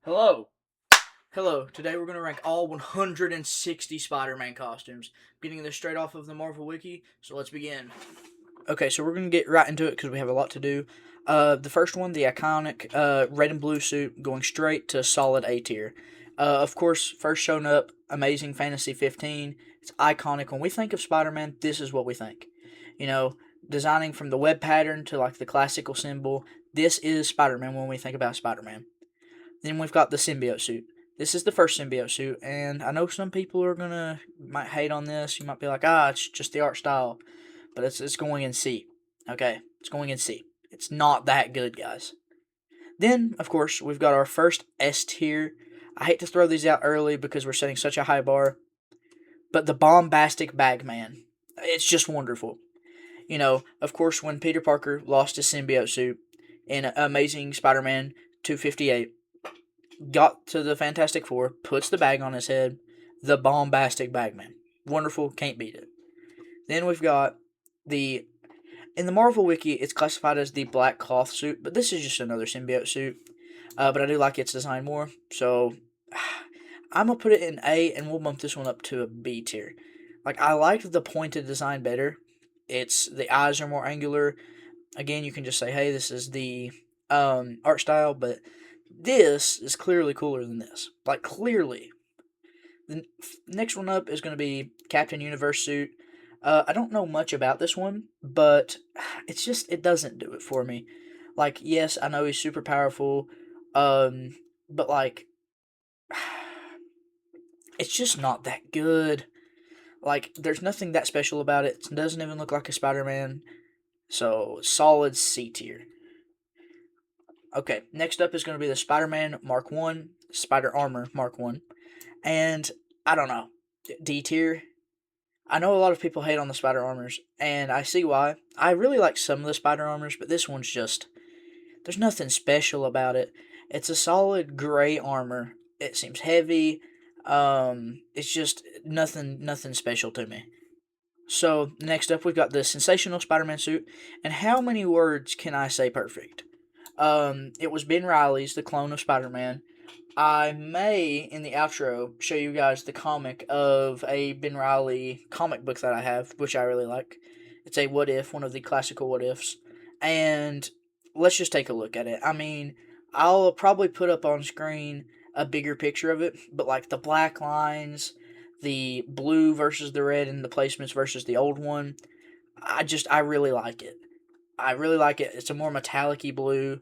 Hello. Hello. Today we're going to rank all 160 Spider-Man costumes. Getting this straight off of the Marvel wiki, so let's begin. Okay, so we're going to get right into it because we have a lot to do. The first one, the iconic red and blue suit, going straight to solid A tier. Of course, first showing up, Amazing Fantasy 15. It's iconic. When we think of Spider-Man, this is what we think. You know, designing from the web pattern to like the classical symbol, this is Spider-Man when we think about Spider-Man. Then we've got the symbiote suit. This is the first symbiote suit, and I know some people are gonna might hate on this. You might be like, it's just the art style, but it's going in C. Okay, it's going in C. It's not that good, guys. Then, of course, we've got our first S tier. I hate to throw these out early because we're setting such a high bar, but the bombastic Bagman. It's just wonderful. Of course, when Peter Parker lost his symbiote suit in Amazing Spider-Man 258, got to the Fantastic Four, puts the bag on his head, the bombastic Bagman. Wonderful, can't beat it. Then we've got the in the Marvel Wiki, it's classified as the black cloth suit, but this is just another symbiote suit. But I do like its design more, so I'm gonna put it in A, and we'll bump this one up to a B tier. Like I liked the pointed design better. It's the eyes are more angular. Again, you can just say, hey, this is the art style, but this is clearly cooler than this. Like, clearly. The next one up is going to be Captain Universe suit. I don't know much about this one, but it doesn't do it for me. Like, yes, I know he's super powerful, but, like, it's just not that good. Like, there's nothing that special about it. It doesn't even look like a Spider Man. So, solid C tier. Okay, next up is going to be the Spider-Man Mark 1, Spider Armor Mark 1. And I don't know, D tier. I know a lot of people hate on the Spider Armors, and I see why. I really like some of the Spider Armors, but this one's just there's nothing special about it. It's a solid gray armor. It seems heavy. It's just nothing special to me. So next up, we've got the sensational Spider-Man suit, and how many words can I say perfect? It was Ben Riley's, the clone of Spider-Man. I may, in the outro, show you guys the comic of a Ben Riley comic book that I have, which I really like. It's a What If, one of the classical What Ifs. And let's just take a look at it. I mean, I'll probably put up on screen a bigger picture of it, but like the black lines, the blue versus the red, and the placements versus the old one, I really like it. I really like it. It's a more metallic-y blue.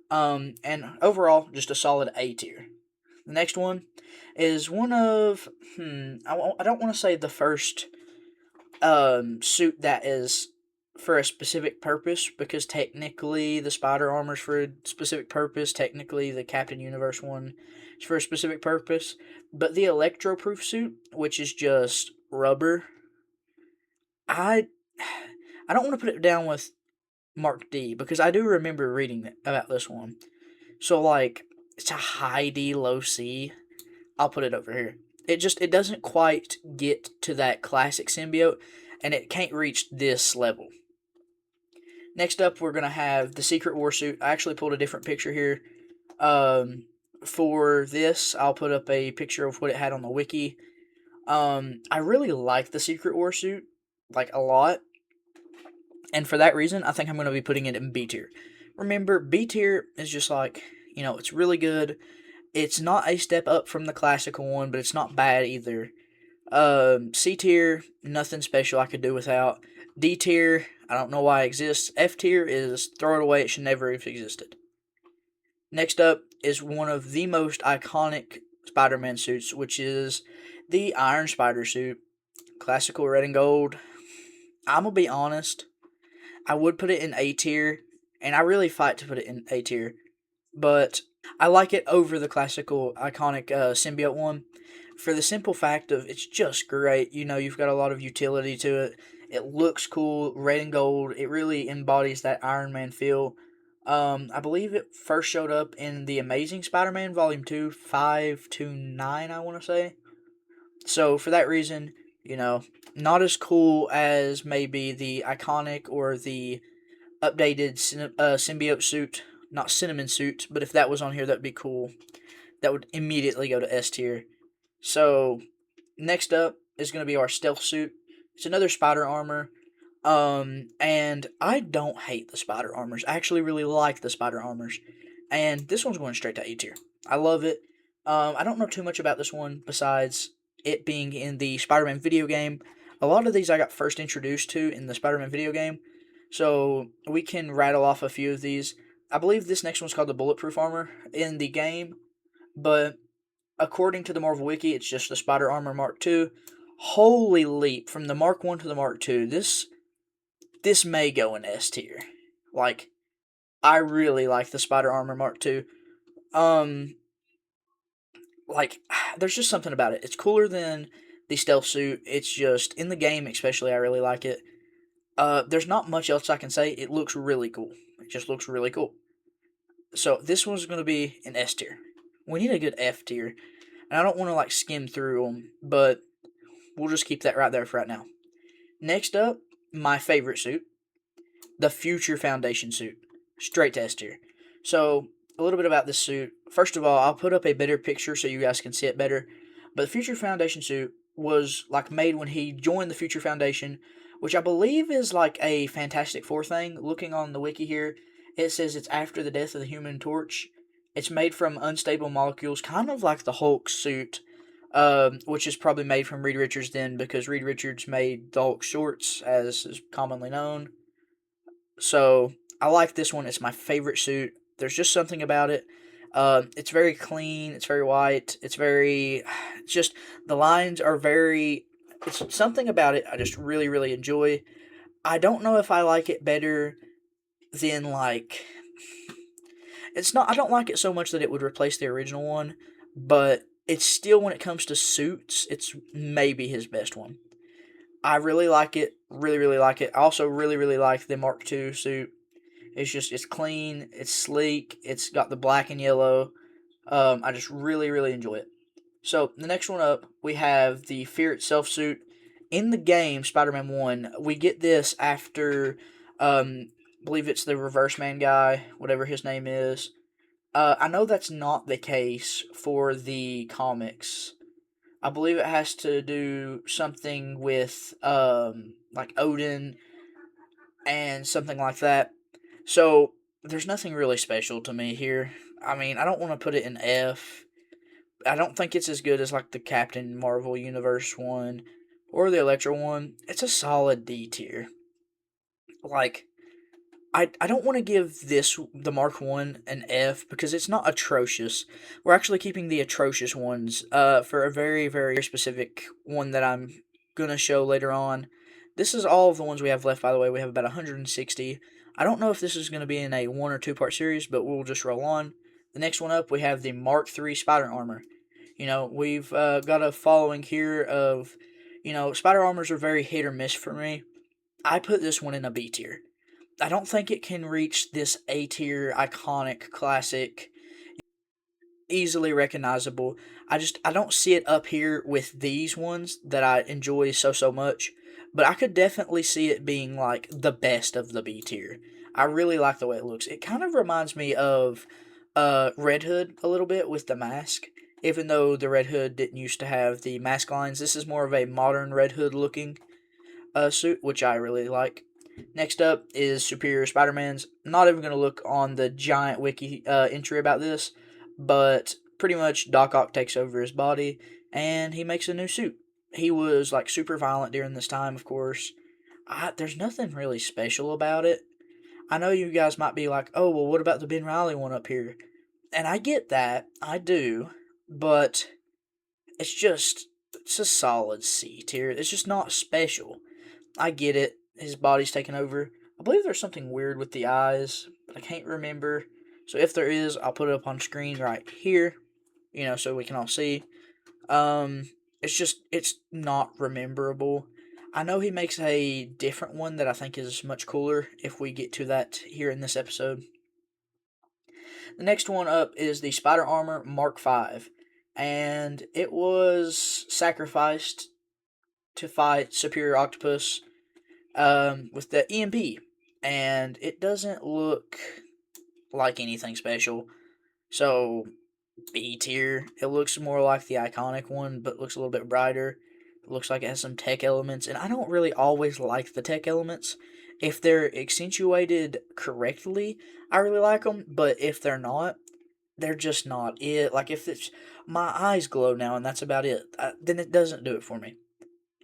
And overall, just a solid A tier. The next one is one of, I don't want to say the first suit that is for a specific purpose, because technically the spider armor's for a specific purpose. Technically, the Captain Universe one is for a specific purpose. But the electro-proof suit, which is just rubber, I I don't want to put it down with Mark D because I do remember reading about this one. So like it's a high D, low C. I'll put it over here. It doesn't quite get to that classic symbiote, and it can't reach this level. Next up, we're gonna have the Secret War suit. I actually pulled a different picture here. For this, I'll put up a picture of what it had on the wiki. I really like the Secret War suit, like a lot, and for that reason, I think I'm gonna be putting it in B tier. Remember, B tier is just like it's really good. It's not a step up from the classical one, but it's not bad either. C tier, nothing special I could do without. D tier, I don't know why it exists. F tier is throw it away, it should never have existed. Next up is one of the most iconic Spider Man suits, which is the Iron Spider suit. Classical red and gold. I'm gonna be honest, I would put it in A tier, and I really fight to put it in A tier, but I like it over the classical iconic symbiote one for the simple fact of it's just great. You've got a lot of utility to it. It looks cool, red and gold. It really embodies that Iron Man feel. I believe it first showed up in the Amazing Spider-Man Volume 2, 5 to 9, I want to say. So for that reason, not as cool as maybe the iconic or the updated symbiote suit, not cinnamon suit, but if that was on here, that'd be cool. that would immediately go to S tier. So next up is going to be our stealth suit. It's another spider armor. And I don't hate the spider armors. I actually really like the spider armors. And this one's going straight to A tier. I love it. I don't know too much about this one besides it being in the Spider-Man video game. A lot of these I got first introduced to in the Spider-Man video game. So we can rattle off a few of these. I believe this next one's called the Bulletproof Armor in the game, but according to the Marvel Wiki, it's just the Spider Armor Mark II. Holy leap from the Mark 1 to the Mark II. This may go in S tier. Like, I really like the Spider Armor Mark II. Um, like, there's just something about it. It's cooler than the stealth suit. It's just in the game, especially. I really like it. There's not much else I can say. It looks really cool. It just looks really cool. So this one's going to be an S tier. We need a good F tier, and I don't want to like skim through them, but we'll just keep that right there for right now. Next up, my favorite suit, the Future Foundation suit. Straight to S tier. So, a little bit about this suit. First of all, I'll put up a better picture so you guys can see it better. But the Future Foundation suit was like made when he joined the Future Foundation, which I believe is like a Fantastic Four thing. Looking on the wiki here, it says it's after the death of the Human Torch. It's made from unstable molecules, kind of like the Hulk suit, which is probably made from Reed Richards then, because Reed Richards made the Hulk shorts, as is commonly known. So I like this one. It's my favorite suit. There's just something about it. It's very clean. It's very white. It's very. It's just the lines are very. It's something about it I just really really enjoy. I don't know if I like it better than like. It's not. I don't like it so much that it would replace the original one, but it's still when it comes to suits, it's maybe his best one. I really like it. Really really like it. I also really really like the Mark II suit. It's clean, it's sleek, it's got the black and yellow. I just really really enjoy it. So the next one up, we have the Fear Itself suit. In the game Spider-Man 1, we get this after, I believe it's the Reverse Man guy, whatever his name is. I know that's not the case for the comics. I believe it has to do something with like Odin and something like that. So there's nothing really special to me here. I mean, I don't want to put it in F. I don't think it's as good as like the Captain Marvel Universe one or the Electro one. It's a solid D tier. Like I don't want to give this the Mark 1 an F because it's not atrocious. We're actually keeping the atrocious ones for a very very specific one that I'm going to show later on. This is all of the ones we have left, by the way. We have about 160. I don't know if this is going to be in a one or two part series, but we'll just roll on. The next one up, we have the Mark III Spider Armor. You know, we've got a following here of, Spider Armors are very hit or miss for me. I put this one in a B tier. I don't think it can reach this A tier, iconic, classic, easily recognizable. I don't see it up here with these ones that I enjoy so much, but I could definitely see it being like the best of the B tier. I really like the way it looks. It kind of reminds me of Red Hood a little bit with the mask. Even though the Red Hood didn't used to have the mask lines, this is more of a modern Red Hood looking suit, which I really like. Next up is Superior Spider-Man's. Not even going to look on the giant wiki entry about this, but pretty much Doc Ock takes over his body and he makes a new suit. He was like super violent during this time, of course. There's nothing really special about it. I know you guys might be like, oh, well, what about the Ben Riley one up here? And I get that, I do, but it's a solid C tier. It's just not special. I get it. His body's taken over. I believe there's something weird with the eyes, but I can't remember. So if there is, I'll put it up on screen right here, so we can all see. Um, it's not rememberable. I know he makes a different one that I think is much cooler if we get to that here in this episode. The next one up is the Spider Armor Mark V, and it was sacrificed to fight Superior Octopus with the EMP, and it doesn't look like anything special. So B tier. It looks more like the iconic one, but looks a little bit brighter. It looks like it has some tech elements, and I don't really always like the tech elements. If they're accentuated correctly, I really like them, but if they're not, they're just not it. Like if it's my eyes glow now and that's about it, then it doesn't do it for me.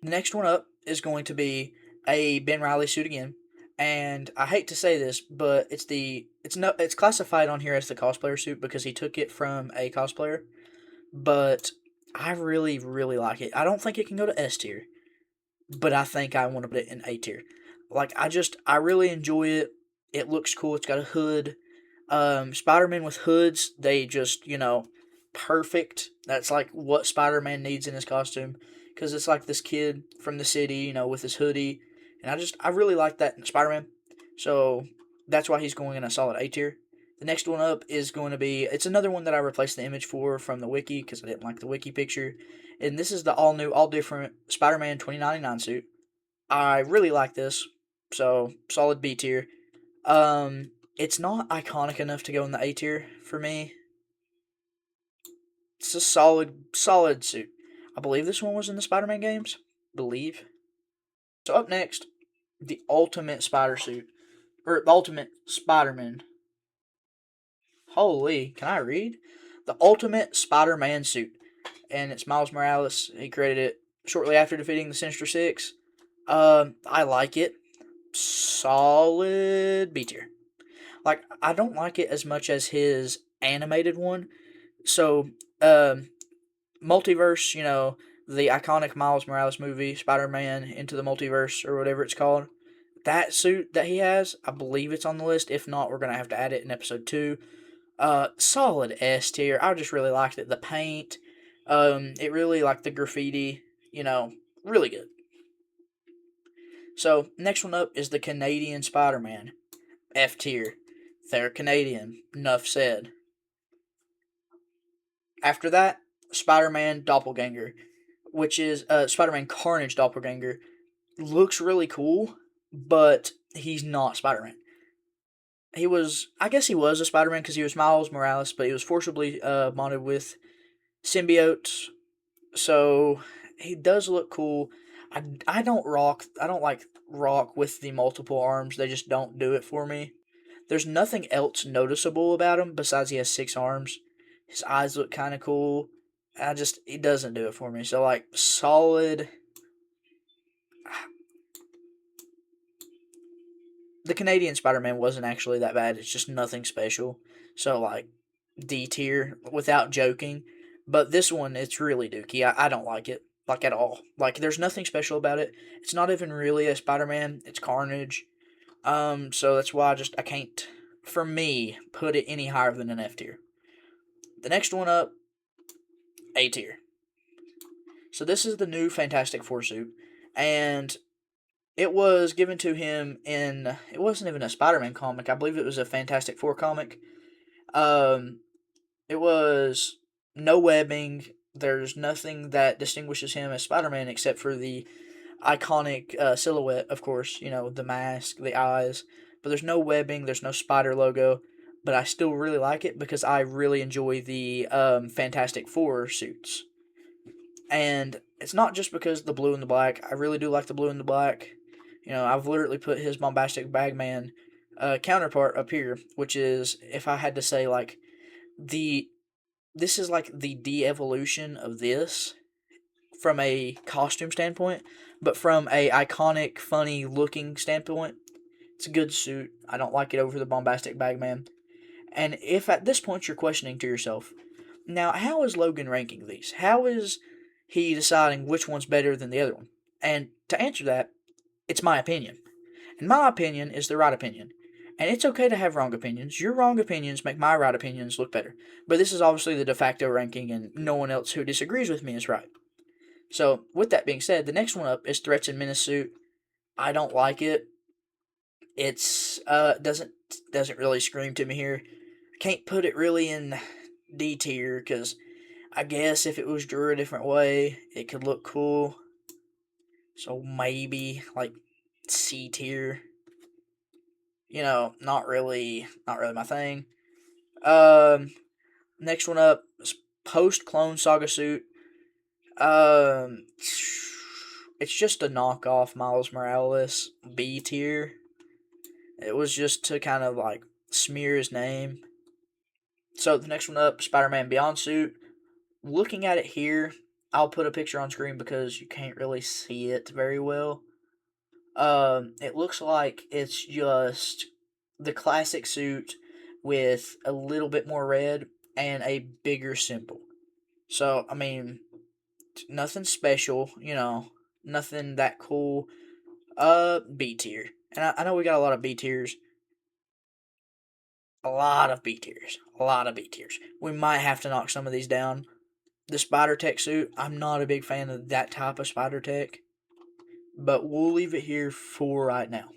The next one up is going to be a Ben Riley suit again, and I hate to say this, but it's classified on here as the cosplayer suit because he took it from a cosplayer, but I really like it. I don't think it can go to S tier, but I think I want to put it in A tier. Like I really enjoy it. It looks cool. It's got a hood. Spider-Man with hoods, they just, perfect. That's like what Spider-Man needs in his costume. Because it's like this kid from the city, with his hoodie. And I really like that in Spider-Man. So that's why he's going in a solid A tier. The next one up is going to be, it's another one that I replaced the image for from the wiki because I didn't like the wiki picture. And this is the all new, all different Spider-Man 2099 suit. I really like this. So solid B tier. It's not iconic enough to go in the A tier for me. It's a solid suit. I believe this one was in the Spider-Man games. Believe. So up next, the Ultimate Spider Suit, or the Ultimate Spider-Man. Holy, can I read? The Ultimate Spider-Man suit, and it's Miles Morales. He created it shortly after defeating the Sinister Six. I like it. Solid B tier. Like I don't like it as much as his animated one. So, multiverse, the iconic Miles Morales movie, Spider Man Into the Multiverse, or whatever it's called. That suit that he has, I believe it's on the list. If not, we're going to have to add it in episode 2. Solid S tier. I just really liked it. The paint, it really, like the graffiti, really good. So, next one up is the Canadian Spider Man. F tier. They're Canadian. Enough said. After that, Spider Man Doppelganger, which is Spider Man Carnage Doppelganger. Looks really cool, but he's not Spider Man. I guess he was a Spider Man because he was Miles Morales, but he was forcibly modded with symbiotes. So he does look cool. I don't like rock with the multiple arms. They just don't do it for me. There's nothing else noticeable about him besides he has 6 arms. His eyes look kind of cool. He doesn't do it for me. So, like, solid. The Canadian Spider Man wasn't actually that bad. It's just nothing special. So, like, D tier without joking. But this one, it's really dookie. I don't like it, like, at all. Like, there's nothing special about it. It's not even really a Spider Man, it's Carnage. So that's why I can't, for me, put it any higher than an F tier. The next one up, A tier. So this is the new Fantastic Four suit, and it was given to him in. It wasn't even a Spider-Man comic. I believe it was a Fantastic Four comic. Um, it was no webbing. There's nothing that distinguishes him as Spider-Man except for the iconic silhouette, of course. The mask, the eyes. But there's no webbing. There's no spider logo. But I still really like it because I really enjoy the Fantastic Four suits. And it's not just because the blue and the black. I really do like the blue and the black. I've literally put his bombastic bagman counterpart up here, which is, if I had to say, like, the this is like the de-evolution of this from a costume standpoint, but from a iconic, funny looking standpoint, it's a good suit. I don't like it over the bombastic bagman. And if at this point you're questioning to yourself, now how is Logan ranking these? How is he deciding which one's better than the other one? And to answer that, it's my opinion. And my opinion is the right opinion. And it's okay to have wrong opinions. Your wrong opinions make my right opinions look better. But this is obviously the de facto ranking, and no one else who disagrees with me is right. So, with that being said, the next one up is Threats and Menace suit. I don't like it. It's doesn't really scream to me here. I can't put it really in D tier because I guess if it was drew a different way, it could look cool. So maybe like C tier. Not really my thing. Um, Next one up, post Clone Saga suit. Um, it's just a knockoff Miles Morales B tier. It was just to kind of like smear his name. So the next one up, Spider-Man Beyond suit. Looking at it here, I'll put a picture on screen because you can't really see it very well. It looks like it's just the classic suit with a little bit more red and a bigger symbol. So I mean, nothing special, nothing that cool. B tier, and I know we got a lot of B tiers, a lot of B tiers, a lot of B tiers. We might have to knock some of these down. The Spider Tech suit, I'm not a big fan of that type of Spider Tech, but we'll leave it here for right now.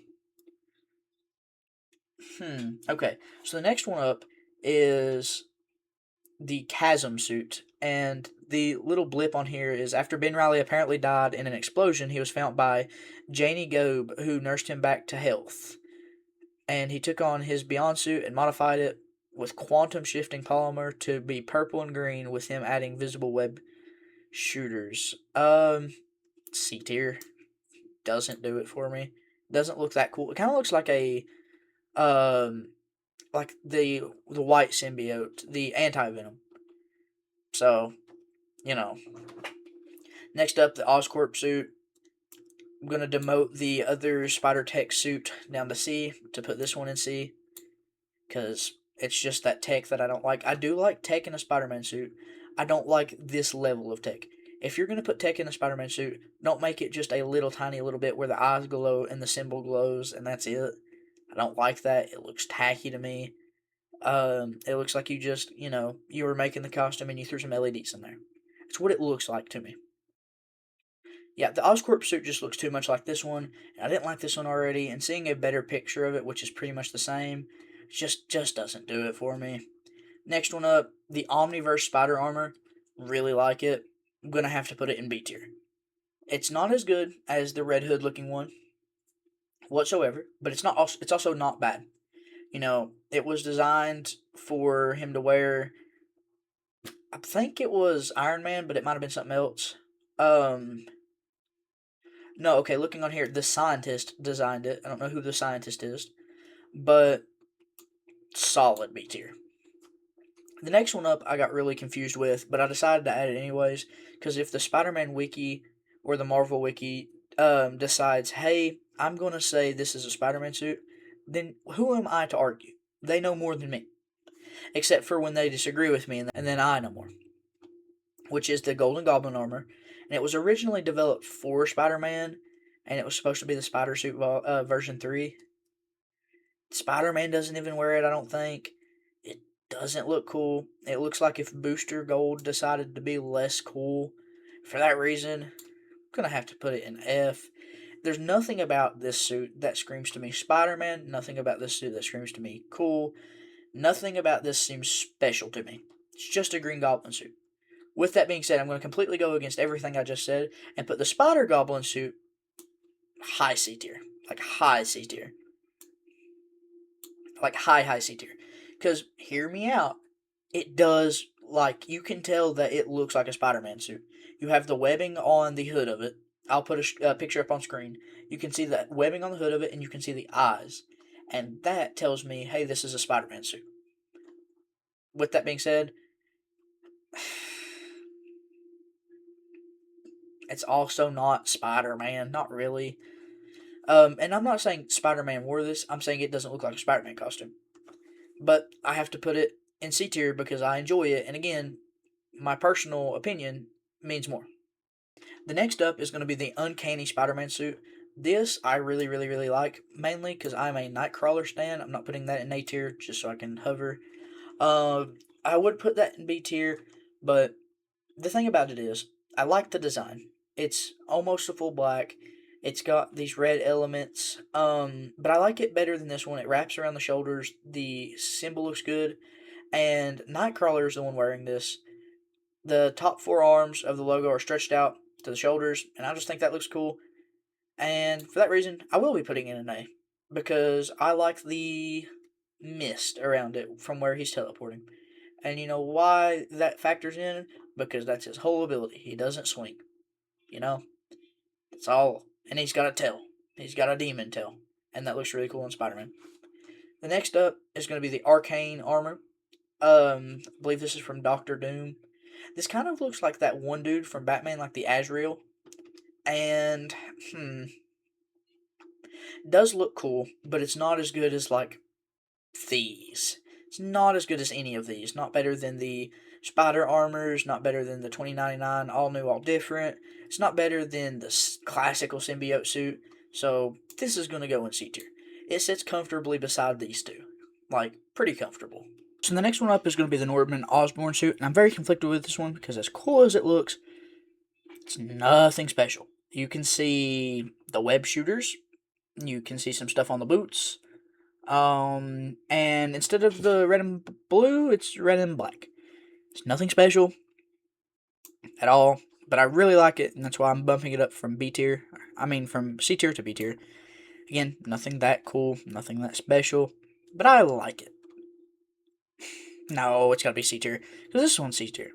Okay, so the next one up is the Chasm suit, and the little blip on here is after Ben Riley apparently died in an explosion, he was found by Janie Gobe, who nursed him back to health. And he took on his Beyond suit and modified it with quantum shifting polymer to be purple and green, with him adding visible web shooters. C tier doesn't do it for me. Doesn't look that cool. It kind of looks like a like the white symbiote, the anti venom. So you know. Next up, the Oscorp suit. I'm gonna demote the other Spider Tech suit down to C to put this one in C, because it's just that tech that I don't like. I do like tech in a Spider-Man suit. I don't like this level of tech. If you're gonna put tech in a Spider-Man suit, don't make it just a little tiny little bit where the eyes glow and the symbol glows and that's it. I don't like that. It looks tacky to me. It looks like you just, you were making the costume and you threw some LEDs in there. It's what it looks like to me. Yeah, the Oscorp suit just looks too much like this one. And I didn't like this one already, and seeing a better picture of it, which is pretty much the same, just doesn't do it for me. Next one up, the Omniverse Spider Armor. Really like it. I'm gonna have to put it in B tier. It's not as good as the Red Hood looking one whatsoever, but it's not. It's also not bad. It was designed for him to wear. I think it was Iron Man, but it might have been something else. Um, no, okay. Looking on here, the scientist designed it. I don't know who the scientist is, but solid B tier. The next one up, I got really confused with, but I decided to add it anyways because if the Spider-Man wiki or the Marvel wiki decides, hey, I'm gonna say this is a Spider-Man suit, then who am I to argue? They know more than me, except for when they disagree with me, and then I know more. Which is the Golden Goblin armor, and it was originally developed for Spider-Man, and it was supposed to be the Spider Suit version 3. Spider-Man doesn't even wear it, I don't think. It doesn't look cool. It looks like if Booster Gold decided to be less cool. For that reason, I'm gonna have to put it in F. There's nothing about this suit that screams to me Spider-Man, nothing about this suit that screams to me cool, nothing about this seems special to me. It's just a Green Goblin suit. With that being said, I'm going to completely go against everything I just said and put the Spider Goblin suit high C tier. Like high C tier. Like high C tier. Because, hear me out, it does, like, you can tell that it looks like a Spider Man suit. You have the webbing on the hood of it. I'll put a picture up on screen. You can see that webbing on the hood of it, and you can see the eyes. And that tells me, hey, this is a Spider Man suit. With that being said, it's also not Spider Man. Not really. And I'm not saying Spider Man wore this, I'm saying it doesn't look like a Spider Man costume. But I have to put it in C tier because I enjoy it, and again, my personal opinion means more. The next up is going to be the Uncanny Spider Man suit. This I really, really, really like, mainly because I'm a Nightcrawler stan. I'm not putting that in A tier just so I can hover. Uh, I would put that in B tier, but the thing about it is, I like the design. It's almost a full black. It's got these red elements. But I like it better than this one. It wraps around the shoulders. The symbol looks good. And Nightcrawler is the one wearing this. The top four arms of the logo are stretched out to the shoulders, and I just think that looks cool. And for that reason, I will be putting in an A. Because I like the mist around it from where he's teleporting. And you know why that factors in? Because that's his whole ability. He doesn't swing. You know? That's all. And he's got a tail. He's got a demon tail. And that looks really cool in Spider Man. The next up is going to be the Arcane Armor. I believe this is from Doctor Doom. This kind of looks like that one dude from Batman, like the Azrael. And, does look cool, but it's not as good as, like, these. It's not as good as any of these. Not better than the Spider Armors, not better than the 2099 All New, All Different. It's not better than the classical symbiote suit. So, this is going to go in C tier. It sits comfortably beside these two. Like, pretty comfortable. So the next one up is going to be the Norman Osborn suit, and I'm very conflicted with this one because as cool as it looks, it's nothing special. You can see the web shooters, you can see some stuff on the boots, and instead of the red and blue, it's red and black. It's nothing special at all, but I really like it, and that's why I'm bumping it up from B tier. I mean, from C tier to B tier. Again, nothing that cool, nothing that special, but I like it. No, it's gotta be C tier, because this one's C tier.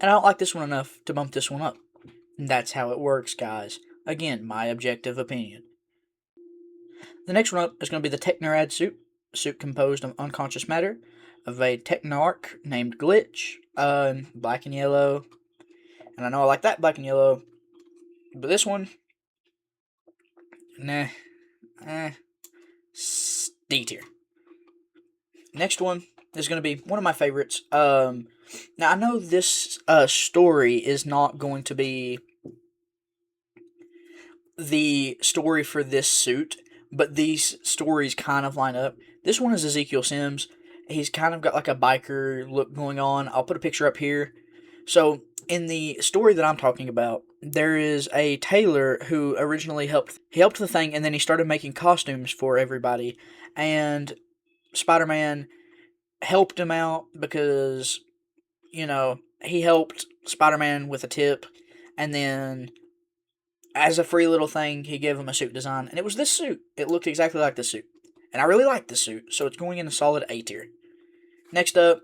And I don't like this one enough to bump this one up. And that's how it works, guys. Again, my objective opinion. The next one up is going to be the Technorad suit. Suit composed of unconscious matter, of a Technarch named Glitch, black and yellow. And I know I like that black and yellow, but this one, nah, D tier. Next one is going to be one of my favorites. Now I know this story is not going to be the story for this suit, but these stories kind of line up. This one is Ezekiel Sims. He's kind of got like a biker look going on. I'll put a picture up here. So, in the story that I'm talking about, there is a tailor who originally helped the thing, and then he started making costumes for everybody. And Spider-Man helped him out because, he helped Spider-Man with a tip, and then as a free little thing, he gave him a suit design, and it was this suit. It looked exactly like this suit, and I really like this suit, so it's going in a solid A tier. Next up,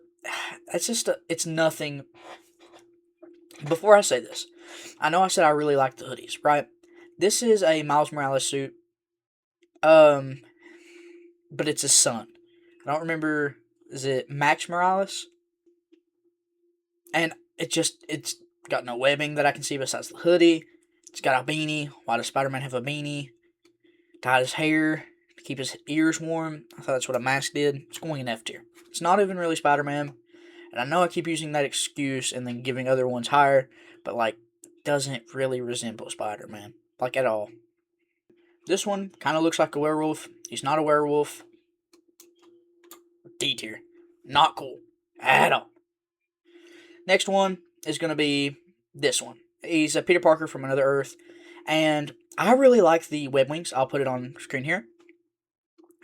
it's nothing. Before I say this, I know I said I really like the hoodies, right? This is a Miles Morales suit, but it's his son. I don't remember. Is it Max Morales? And it's got no webbing that I can see besides the hoodie. It's got a beanie. Why does Spider-Man have a beanie? Dyed his hair to keep his ears warm. I thought that's what a mask did. It's going in F tier. It's not even really Spider-Man. And I know I keep using that excuse and then giving other ones higher, but doesn't really resemble Spider-Man. At all. This one kind of looks like a werewolf. He's not a werewolf. D tier. Not cool. At all. Next one is going to be this one. He's a Peter Parker from Another Earth. And I really like the web wings. I'll put it on screen here.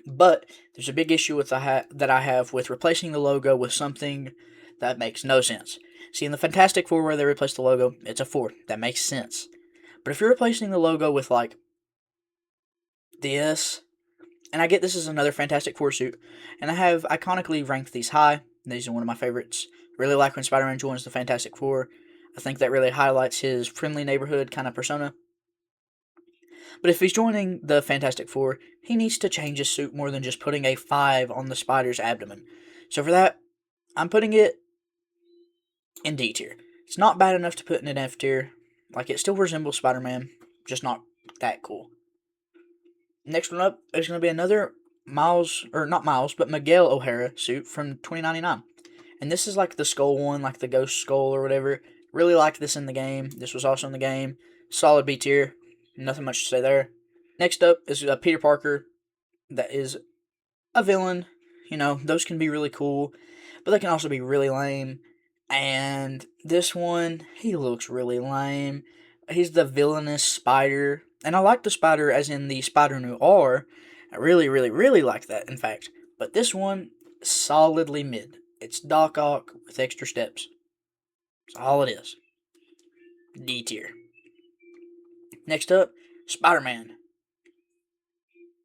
But there's a big issue that I have with replacing the logo with something that makes no sense. See, in the Fantastic Four where they replace the logo, it's a 4. That makes sense. But if you're replacing the logo with, this, and I get this is another Fantastic Four suit, and I have iconically ranked these high. These are one of my favorites. Really like when Spider-Man joins the Fantastic Four. I think that really highlights his friendly neighborhood kind of persona. But if he's joining the Fantastic Four, he needs to change his suit more than just putting a 5 on the spider's abdomen. So for that, I'm putting it in D tier. It's not bad enough to put in an F tier. It still resembles Spider-Man, just not that cool. Next one up is going to be another Miguel O'Hara suit from 2099. And this is the skull one, the ghost skull or whatever. Really liked this in the game. This was also in the game. Solid B tier. Nothing much to say there. Next up is Peter Parker. That is a villain. Those can be really cool, but they can also be really lame. And this one, he looks really lame. He's the villainous spider. And I like the spider as in the Spider Noir. I really, really, really like that, in fact. But this one, solidly mid. It's Doc Ock with extra steps. That's all it is. D tier. Next up, Spider-Man.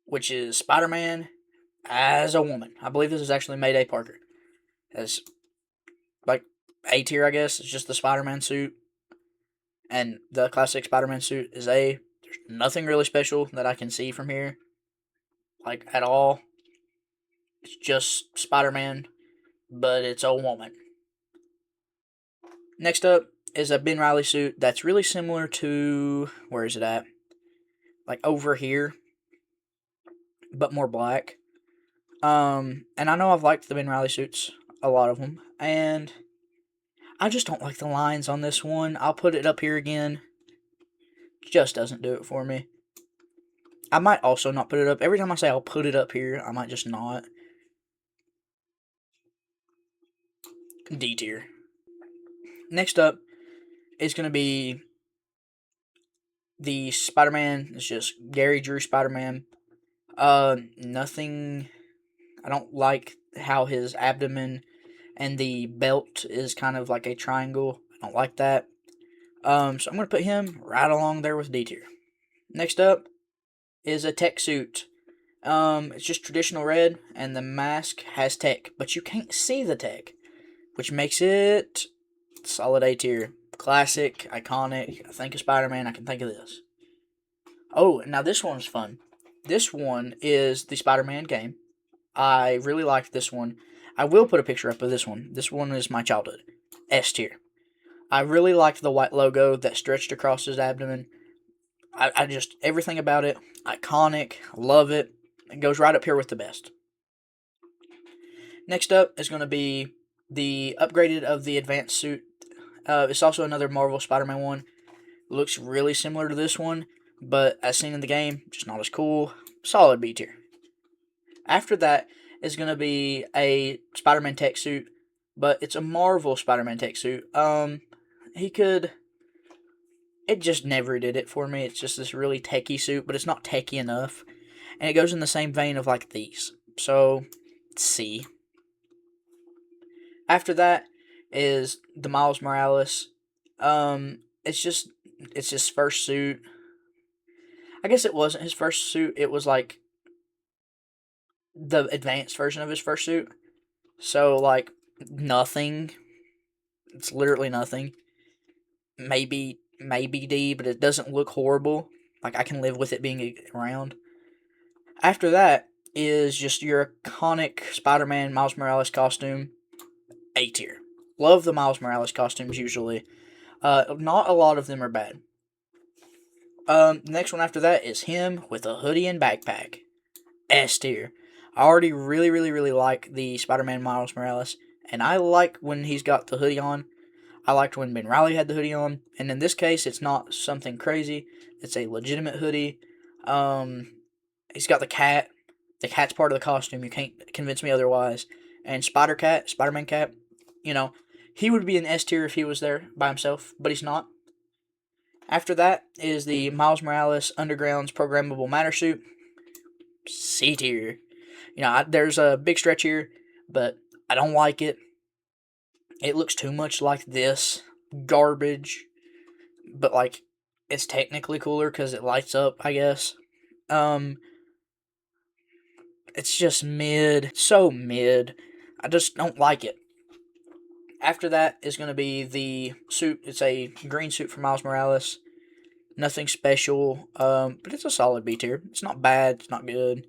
Which is Spider-Man as a woman. I believe this is actually Mayday Parker. as like A tier, I guess. It's just the Spider-Man suit, and the classic Spider-Man suit is A. There's nothing really special that I can see from here, like at all. It's just Spider-Man, but it's a woman. Next up is a Ben Riley suit that's really similar to, where is it at? Like over here, but more black. And I know I've liked the Ben Riley suits, a lot of them, and I just don't like the lines on this one. I'll put it up here again. Just doesn't do it for me. I might also not put it up. Every time I say I'll put it up here, I might just not. D tier. Next up is going to be the Spider-Man. It's just Gary Drew Spider-Man. Nothing. I don't like how his abdomen and the belt is kind of like a triangle. I don't like that. So I'm going to put him right along there with D tier. Next up is a tech suit. It's just traditional red, and the mask has tech, but you can't see the tech, which makes it solid A tier. Classic, iconic. I think of Spider-Man, I can think of this. Oh, now this one's fun. This one is the Spider-Man game. I really like this one. I will put a picture up of this one. This one is my childhood. S tier. I really liked the white logo that stretched across his abdomen. I just, everything about it, iconic. Love it. It goes right up here with the best. Next up is going to be the upgraded of the advanced suit. It's also another Marvel Spider-Man one. Looks really similar to this one, but as seen in the game, just not as cool. Solid B tier. After that is going to be a Spider-Man tech suit, but it's a Marvel Spider-Man tech suit. He could. It just never did it for me. It's just this really techie suit, but it's not techie enough, and it goes in the same vein of like these. So, C. After that is the Miles Morales. It's his first suit. I guess it wasn't his first suit. It was like the advanced version of his first suit. So like nothing. It's literally nothing. Maybe D, but it doesn't look horrible. Like I can live with it being around. After that is just your iconic Spider-Man Miles Morales costume. A tier. Love the Miles Morales costumes usually. Not a lot of them are bad. The next one after that is him with a hoodie and backpack. S tier. I already really like the Spider-Man Miles Morales, and I like when he's got the hoodie on. I liked when Ben Riley had the hoodie on, and in this case, it's not something crazy. It's a legitimate hoodie. He's got the cat. The cat's part of the costume. You can't convince me otherwise. And Spider-Man Cat, you know, he would be an S tier if he was there by himself, but he's not. After that is the Miles Morales Underground's Programmable Matter suit. C tier. There's a big stretch here, but I don't like it. It looks too much like this garbage, but like it's technically cooler because it lights up, I guess. Um, it's just mid, so mid. I just don't like it. After that is going to be the suit. It's a green suit for Miles Morales. Nothing special, but it's a solid B tier. It's not bad. It's not good.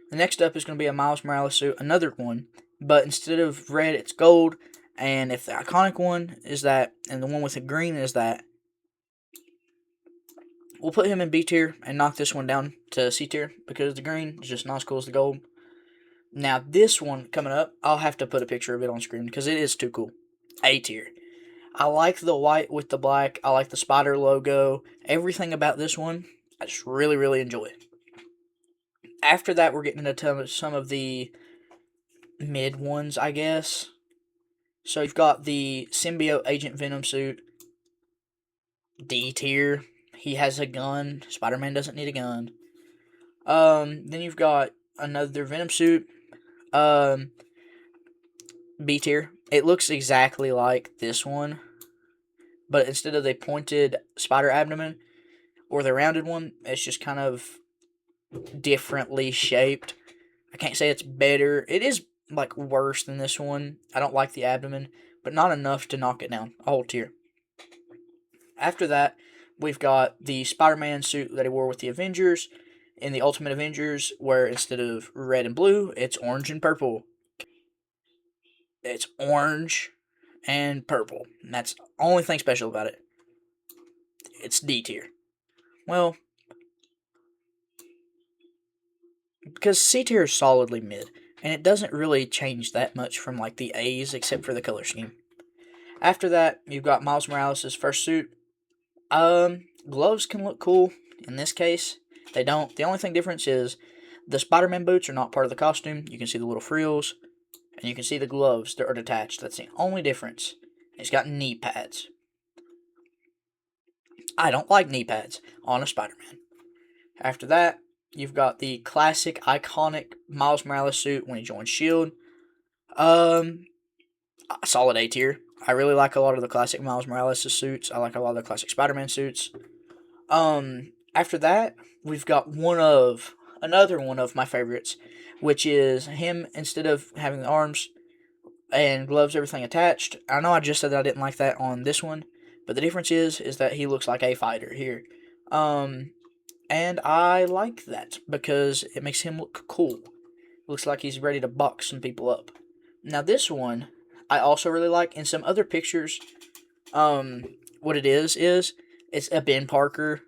The next up is going to be a Miles Morales suit, another one, but instead of red, it's gold. And if the iconic one is that, and the one with the green is that, we'll put him in B tier and knock this one down to C tier because the green is just not as cool as the gold. Now, this one coming up, I'll have to put a picture of it on screen because it is too cool. A tier. I like the white with the black. I like the spider logo. Everything about this one, I just really enjoy. After that, we're getting into some of the mid ones, I guess. So you've got the Symbiote Agent Venom suit. D tier. He has a gun. Spider-Man doesn't need a gun. Then you've got another Venom suit. B tier. It looks exactly like this one, but instead of the pointed spider abdomen or the rounded one, it's just kind of differently shaped. I can't say it's better. It is like worse than this one. I don't like the abdomen, but not enough to knock it down a whole tier. After that, we've got the Spider-Man suit that he wore with the Avengers in the Ultimate Avengers, where instead of red and blue, it's orange and purple. It's orange and purple. And that's the only thing special about it. It's D tier. Well, because C tier is solidly mid, and it doesn't really change that much from like the A's except for the color scheme. After that, you've got Miles Morales' first suit. Gloves can look cool in this case. They don't. The only thing difference is the Spider-Man boots are not part of the costume. You can see the little frills, and you can see the gloves that are detached. That's the only difference. He's got knee pads. I don't like knee pads on a Spider-Man. After that, you've got the classic, iconic Miles Morales suit when he joins S.H.I.E.L.D. Solid A tier. I really like a lot of the classic Miles Morales suits. I like a lot of the classic Spider-Man suits. After that, we've got another one of my favorites, which is him instead of having the arms and gloves, everything attached. I know I just said that I didn't like that on this one, but the difference is that he looks like a fighter here. And I like that because it makes him look cool. Looks like he's ready to box some people up. Now this one, I also really like. In some other pictures, what it is it's a Ben Parker.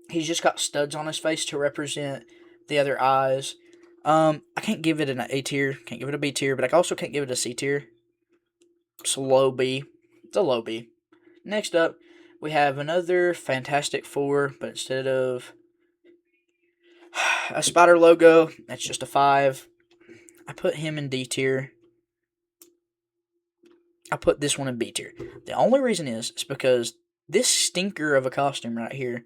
He's just got studs on his face to represent the other eyes. I can't give it an A tier, can't give it a B tier, but I also can't give it a C tier. It's a low B. It's a low B. Next up, we have another Fantastic Four, but instead of a spider logo, that's just a 5. I put him in D tier. I put this one in B tier. The only reason is because this stinker of a costume right here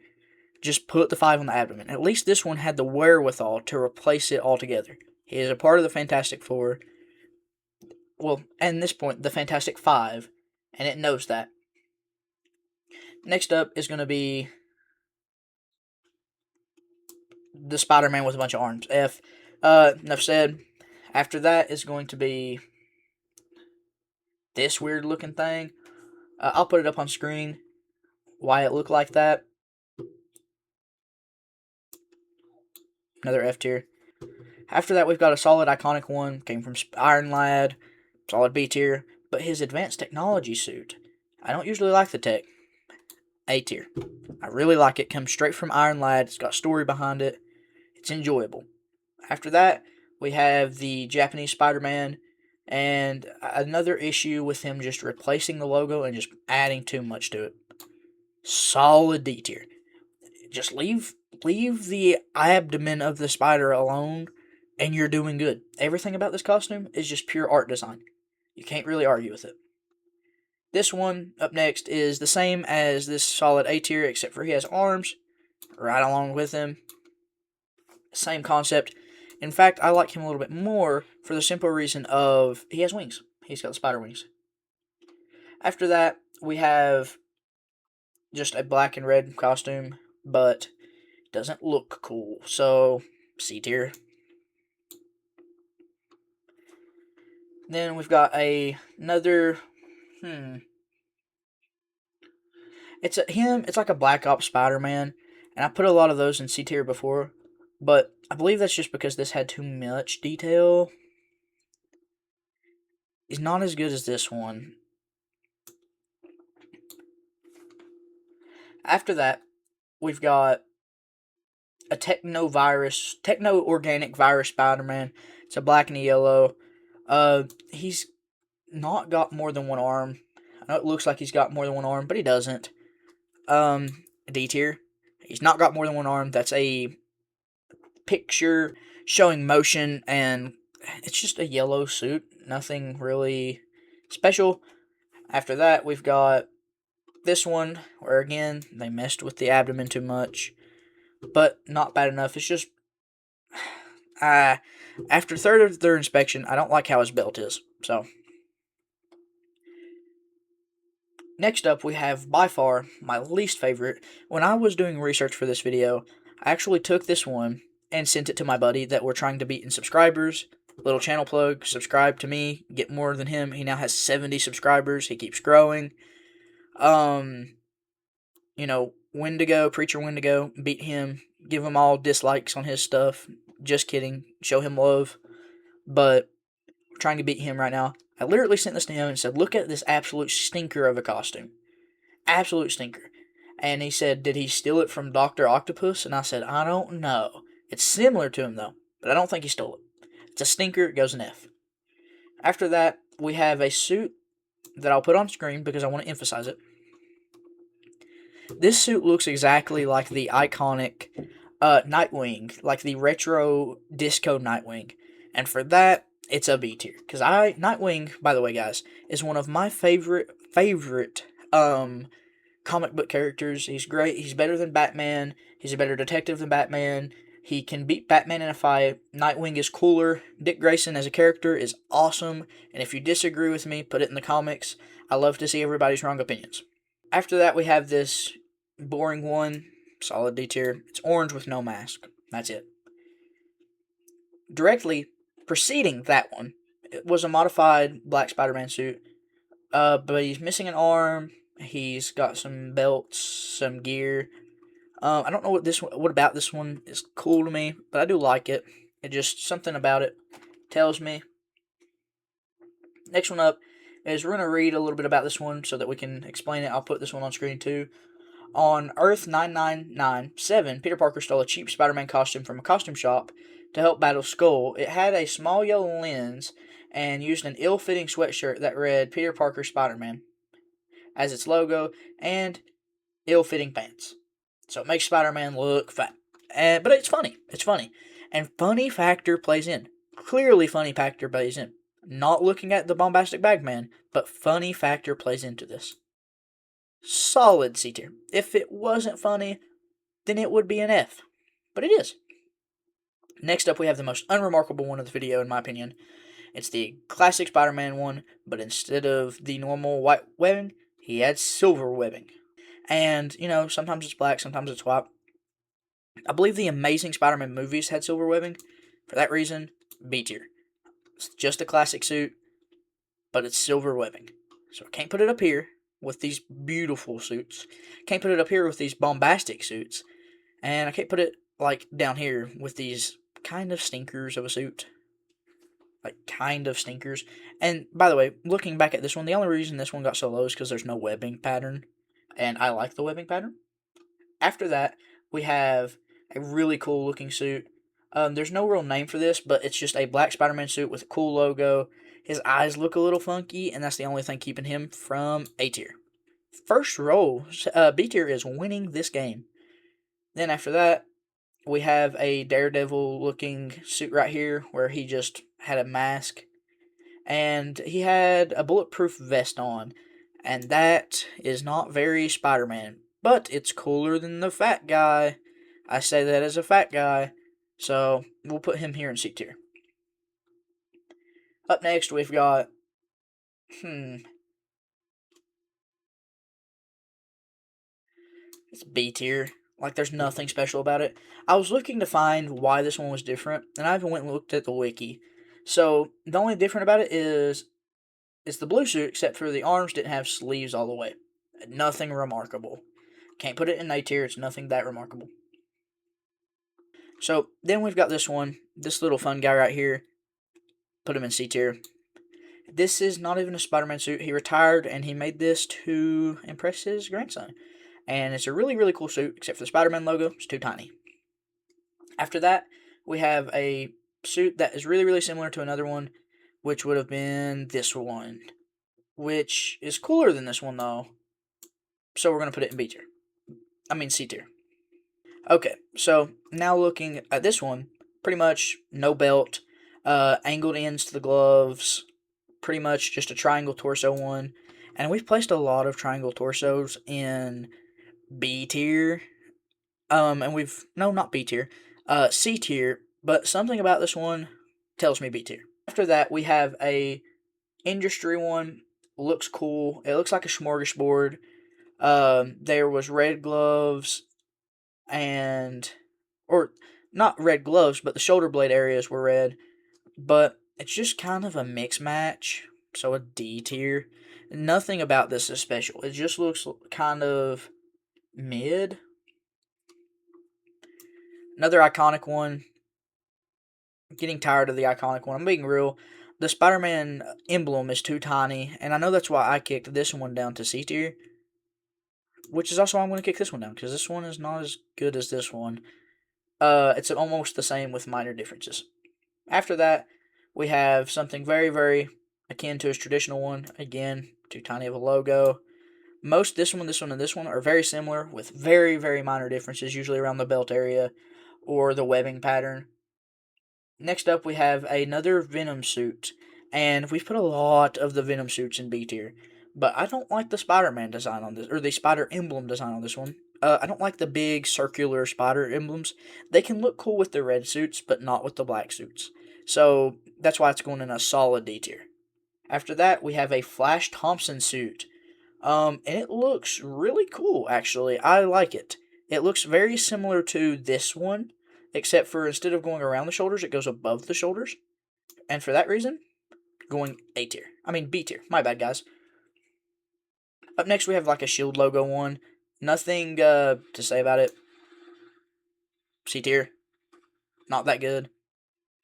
just put the 5 on the abdomen. At least this one had the wherewithal to replace it altogether. He is a part of the Fantastic Four. Well, at this point, the Fantastic Five, and it knows that. Next up is going to be the Spider-Man with a bunch of arms. F. Enough said. After that is going to be this weird looking thing. I'll put it up on screen. Why it looked like that. Another F tier. After that, we've got a solid iconic one. Came from Iron Lad. Solid B tier. But his advanced technology suit, I don't usually like the tech. A tier. I really like it. Comes straight from Iron Lad. It's got story behind it. It's enjoyable. After that, we have the Japanese Spider-Man, and another issue with him just replacing the logo and just adding too much to it. Solid D tier. Just leave the abdomen of the spider alone, and you're doing good. Everything about this costume is just pure art design. You can't really argue with it. This one up next is the same as this solid A tier, except for he has arms right along with him. Same concept. In fact, I like him a little bit more for the simple reason of he has wings. He's got the spider wings. After that, we have just a black and red costume, but doesn't look cool. So, C tier. Then we've got another. It's like a Black Ops Spider-Man, and I put a lot of those in C tier before, but I believe that's just because this had too much detail. It's not as good as this one. After that, we've got a techno-organic virus Spider-Man. It's a black and a yellow. He's not got more than one arm. I know it looks like he's got more than one arm, but he doesn't. D tier. He's not got more than one arm. That's a picture showing motion, and it's just a yellow suit. Nothing really special. After that, we've got this one, where again, they messed with the abdomen too much, but not bad enough. It's just, after third of their inspection, I don't like how his belt is, so. Next up, we have, by far, my least favorite. When I was doing research for this video, I actually took this one and sent it to my buddy that we're trying to beat in subscribers. Little channel plug, subscribe to me, get more than him. He now has 70 subscribers. He keeps growing. Um, Wendigo, Preacher Wendigo, beat him. Give him all dislikes on his stuff. Just kidding. Show him love. But we're trying to beat him right now. I literally sent this to him and said, look at this absolute stinker of a costume. Absolute stinker. And he said, did he steal it from Dr. Octopus? And I said, I don't know. It's similar to him, though, but I don't think he stole it. It's a stinker, it goes an F. After that, we have a suit that I'll put on screen because I want to emphasize it. This suit looks exactly like the iconic Nightwing, like the retro disco Nightwing. And for that, it's a B tier. Because Nightwing, by the way, guys, is one of my favorite comic book characters. He's great. He's better than Batman. He's a better detective than Batman. He can beat Batman in a fight. Nightwing is cooler. Dick Grayson as a character is awesome. And if you disagree with me, put it in the comments. I love to see everybody's wrong opinions. After that, we have this boring one. Solid D tier. It's orange with no mask. That's it. Directly preceding that one, it was a modified Black Spider-Man suit. But he's missing an arm. He's got some belts, some gear. I don't know what about this one is cool to me, but I do like it. It just something about it tells me. Next one up is we're gonna read a little bit about this one so that we can explain it. I'll put this one on screen too. On Earth 9997, Peter Parker stole a cheap Spider-Man costume from a costume shop to help battle Skull. It had a small yellow lens and used an ill-fitting sweatshirt that read Peter Parker Spider-Man as its logo and ill-fitting pants. So it makes Spider-Man look fat. But it's funny. It's funny. And funny factor plays in. Clearly funny factor plays in. Not looking at the bombastic bagman, but funny factor plays into this. Solid C tier. If it wasn't funny, then it would be an F. But it is. Next up, we have the most unremarkable one of the video, in my opinion. It's the classic Spider-Man one, but instead of the normal white webbing, he had silver webbing. And, sometimes it's black, sometimes it's white. I believe the Amazing Spider-Man movies had silver webbing. For that reason, B tier. It's just a classic suit, but it's silver webbing. So I can't put it up here with these beautiful suits. Can't put it up here with these bombastic suits. And I can't put it, down here with these kind of stinkers of a suit. Kind of stinkers. And, by the way, looking back at this one, the only reason this one got so low is because there's no webbing pattern. And I like the webbing pattern. After that, we have a really cool looking suit. There's no real name for this, but it's just a black Spider-Man suit with a cool logo. His eyes look a little funky, and that's the only thing keeping him from A tier. First roll, B tier is winning this game. Then after that, we have a Daredevil looking suit right here where he just had a mask. And he had a bulletproof vest on. And that is not very Spider-Man. But it's cooler than the fat guy. I say that as a fat guy. So we'll put him here in C tier. Up next we've got... It's B tier. There's nothing special about it. I was looking to find why this one was different. And I even went and looked at the wiki. So the only different about it is... It's the blue suit, except for the arms didn't have sleeves all the way. Nothing remarkable. Can't put it in A tier, it's nothing that remarkable. So, then we've got this one. This little fun guy right here. Put him in C tier. This is not even a Spider-Man suit. He retired, and he made this to impress his grandson. And it's a really, really cool suit, except for the Spider-Man logo. It's too tiny. After that, we have a suit that is really, really similar to another one, which would have been this one, which is cooler than this one, though. So we're going to put it in B tier. C tier. Okay, so now looking at this one, pretty much no belt, angled ends to the gloves, pretty much just a triangle torso one. And we've placed a lot of triangle torsos in B tier. Not B tier, C tier, but something about this one tells me B tier. After that, we have a industry one. Looks cool. It looks like a smorgasbord. There was red gloves or not red gloves, but the shoulder blade areas were red. But It's just kind of a mix match, so a D tier. Nothing about this is special. It just looks kind of mid. Another iconic one. Getting tired of the iconic one. I'm being real. The Spider-Man emblem is too tiny, and I know that's why I kicked this one down to C tier, which is also why I'm going to kick this one down, because this one is not as good as this one. It's almost the same with minor differences. After that, we have something very, very akin to his traditional one. Again, too tiny of a logo. This one, and this one are very similar with very, very minor differences, usually around the belt area or the webbing pattern. Next up, we have another Venom suit, and we've put a lot of the Venom suits in B tier, but I don't like the Spider-Man design on this, or the spider emblem design on this one. I don't like the big circular spider emblems. They can look cool with the red suits, but not with the black suits. So that's why it's going in a solid D tier. After that, we have a Flash Thompson suit. And it looks really cool, actually. I like it. It looks very similar to this one, except for instead of going around the shoulders, it goes above the shoulders. And for that reason, going A tier. I mean B tier. My bad, guys. Up next, we have like a shield logo one. Nothing to say about it. C tier. Not that good.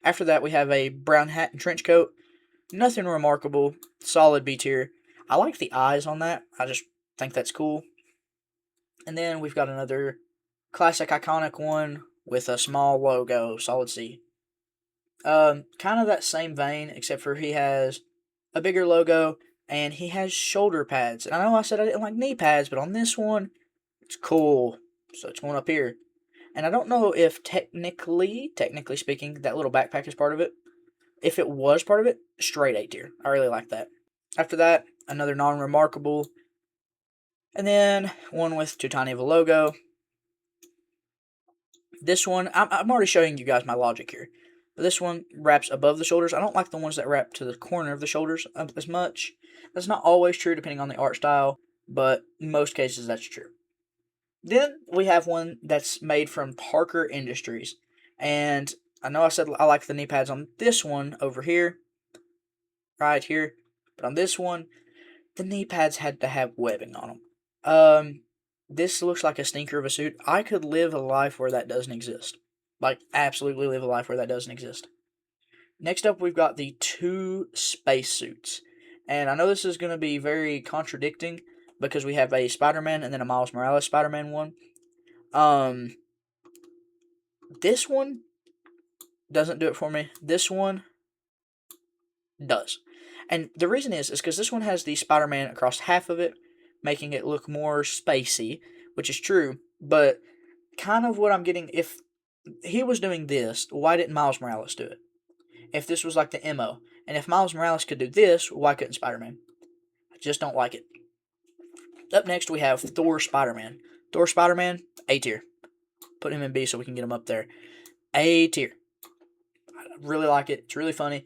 After that, we have a brown hat and trench coat. Nothing remarkable. Solid B tier. I like the eyes on that. I just think that's cool. And then we've got another classic iconic one with a small logo, solid C. Kind of that same vein, except for he has a bigger logo and he has shoulder pads. And I know I said I didn't like knee pads, but on this one, it's cool. So it's going up here. And I don't know if technically speaking, that little backpack is part of it. If it was part of it, straight A tier. I really like that. After that, another non-remarkable. And then one with too tiny of a logo. This one, I'm already showing you guys my logic here. But this one wraps above the shoulders. I don't like the ones that wrap to the corner of the shoulders as much. That's not always true depending on the art style, but in most cases that's true. Then we have one that's made from Parker Industries. And I know I said I like the knee pads on this one over here, right here. But on this one, the knee pads had to have webbing on them. This looks like a stinker of a suit. I could live a life where that doesn't exist. Like, absolutely live a life where that doesn't exist. Next up, we've got the two spacesuits. And I know this is going to be very contradicting because we have a Spider-Man and then a Miles Morales Spider-Man one. This one doesn't do it for me. This one does. And the reason is because this one has the Spider-Man across half of it, making it look more spacey, which is true, but kind of what I'm getting, if he was doing this, why didn't Miles Morales do it? If this was like the MO, and if Miles Morales could do this, why couldn't Spider-Man? I just don't like it. Up next, we have Thor Spider-Man. Thor Spider-Man, A tier. Put him in B so we can get him up there. A tier. I really like it. It's really funny.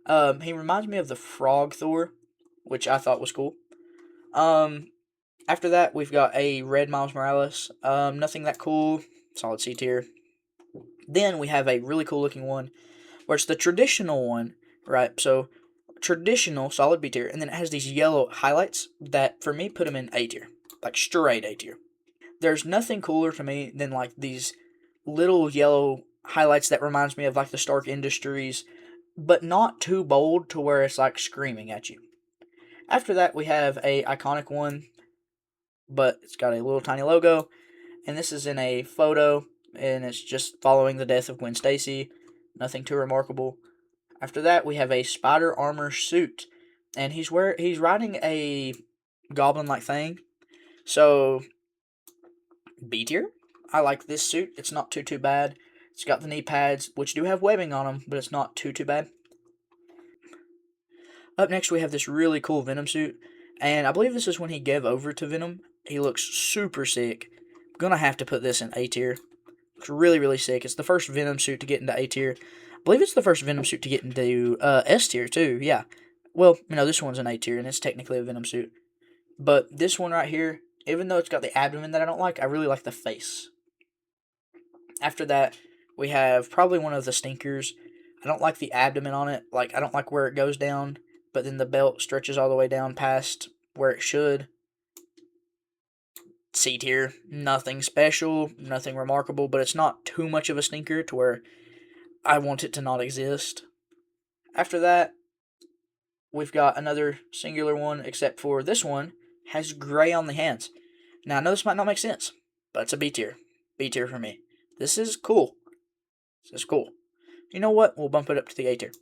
He reminds me of the Frog Thor, which I thought was cool. After that, we've got a red Miles Morales. Nothing that cool. Solid C tier. Then we have a really cool looking one, where it's the traditional one, right? So, traditional, solid B tier, and then it has these yellow highlights that, for me, put them in A tier. Like, straight A tier. There's nothing cooler to me than, like, these little yellow highlights that reminds me of, like, the Stark Industries, but not too bold to where it's, like, screaming at you. After that, we have a iconic one, but it's got a little tiny logo, and this is in a photo, and it's just following the death of Gwen Stacy. Nothing too remarkable. After that, we have a spider armor suit, and he's riding a goblin-like thing. So B tier. I like this suit. It's not too bad. It's got the knee pads, which do have webbing on them, but it's not too bad. Up next, we have this really cool Venom suit, and I believe this is when he gave over to Venom. He looks super sick. I'm gonna have to put this in A tier. Looks really, really sick. It's the first Venom suit to get into A tier. I believe it's the first Venom suit to get into S tier too. Yeah. Well, this one's an A tier, and it's technically a Venom suit. But this one right here, even though it's got the abdomen that I don't like, I really like the face. After that, we have probably one of the stinkers. I don't like the abdomen on it. Like, I don't like where it goes down, but then the belt stretches all the way down past where it should. C tier. Nothing special, nothing remarkable, but it's not too much of a stinker to where I want it to not exist. After that, we've got another singular one, except for this one has gray on the hands. Now, I know this might not make sense, but it's a B tier. B tier for me. This is cool. This is cool. You know what? We'll bump it up to the A tier.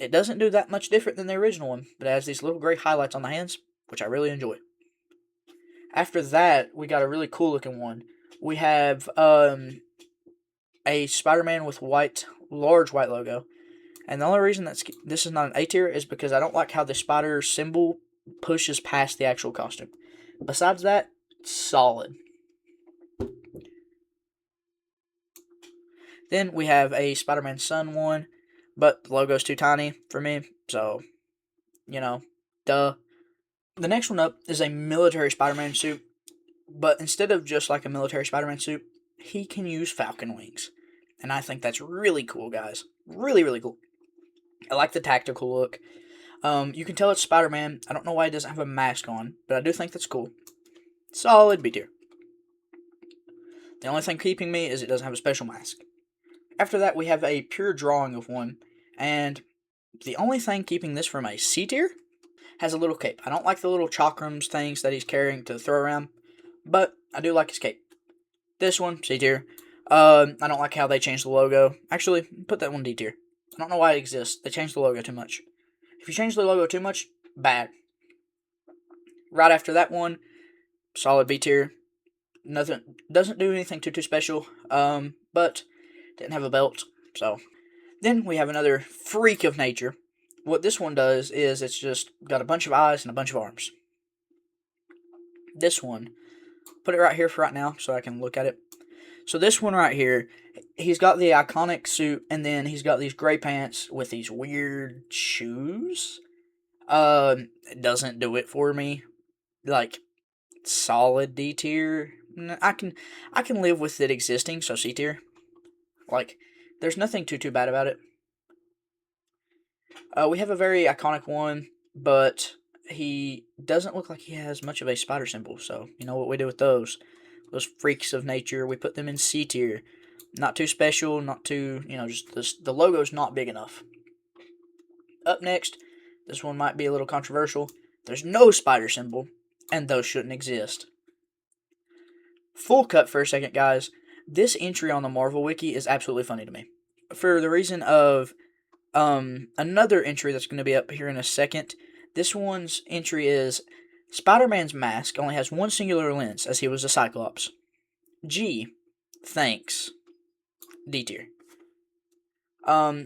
It doesn't do that much different than the original one, but it has these little gray highlights on the hands, which I really enjoy. After that, we got a really cool looking one. We have a Spider-Man with large white logo. And the only reason this is not an A tier is because I don't like how the spider symbol pushes past the actual costume. Besides that, solid. Then we have a Spider-Man Sun one, but the logo's too tiny for me, so, duh. The next one up is a military Spider-Man suit, but instead of just like a military Spider-Man suit, he can use Falcon wings. And I think that's really cool, guys. Really, really cool. I like the tactical look. You can tell it's Spider-Man. I don't know why he doesn't have a mask on, but I do think that's cool. Solid B tier. The only thing keeping me is it doesn't have a special mask. After that, we have a pure drawing of one, and the only thing keeping this from a C tier has a little cape. I don't like the little chakrams things that he's carrying to throw around, but I do like his cape. This one, C tier. I don't like how they changed the logo. Actually, put that one D tier. I don't know why it exists. They changed the logo too much. If you change the logo too much, bad. Right after that one, solid B tier. Nothing, doesn't do anything too special. But didn't have a belt, so. Then we have another freak of nature. What this one does is it's just got a bunch of eyes and a bunch of arms. This one, put it right here for right now so I can look at it. So this one right here, he's got the iconic suit, and then he's got these gray pants with these weird shoes. It doesn't do it for me. Like, solid D tier. I can live with it existing, so C tier. Like, there's nothing too bad about it. We have a very iconic one, but he doesn't look like he has much of a spider symbol. So you know what we do with those? Those freaks of nature, we put them in C tier. Not too special, not too, just the logo's not big enough. Up next, this one might be a little controversial. There's no spider symbol, and those shouldn't exist. Full cut for a second, guys. This entry on the Marvel Wiki is absolutely funny to me. For the reason of another entry that's going to be up here in a second. This one's entry is Spider-Man's mask only has one singular lens, as he was a Cyclops. G. Thanks. D tier.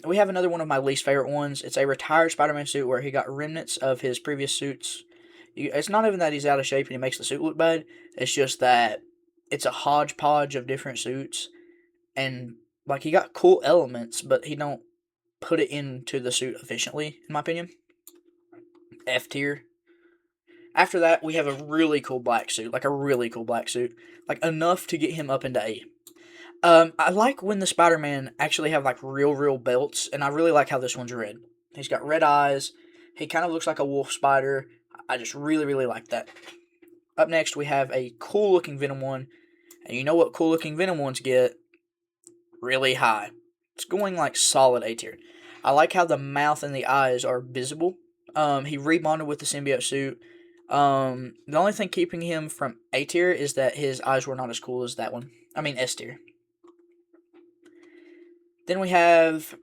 We have another one of my least favorite ones. It's a retired Spider-Man suit where he got remnants of his previous suits. It's not even that he's out of shape and he makes the suit look bad. It's just that it's a hodgepodge of different suits. And, like, he got cool elements, but he don't put it into the suit efficiently, in my opinion. F tier. After that, we have a really cool black suit. Like, a really cool black suit. Like, enough to get him up into A. I like when the Spider-Man actually have, like, real belts, and I really like how this one's red. He's got red eyes. He kind of looks like a wolf spider. I just really like that. Up next, we have a cool-looking Venom one. And you know what cool-looking Venom ones get? Really high. It's going, like, solid A tier. I like how the mouth and the eyes are visible. He rebonded with the symbiote suit. The only thing keeping him from A tier is that his eyes were not as cool as that one. I mean S tier. Then we have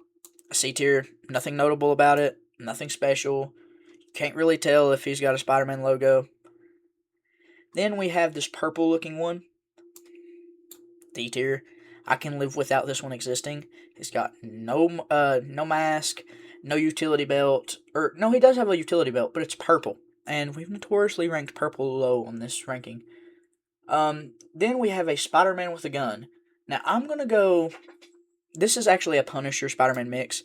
a C tier. Nothing notable about it. Nothing special. Can't really tell if he's got a Spider-Man logo. Then we have this purple looking one. D tier. I can live without this one existing. He's got no mask, no utility belt. Or, no, he does have a utility belt, but it's purple. And we've notoriously ranked purple low on this ranking. Then we have a Spider-Man with a gun. Now, I'm going to go... This is actually a Punisher Spider-Man mix.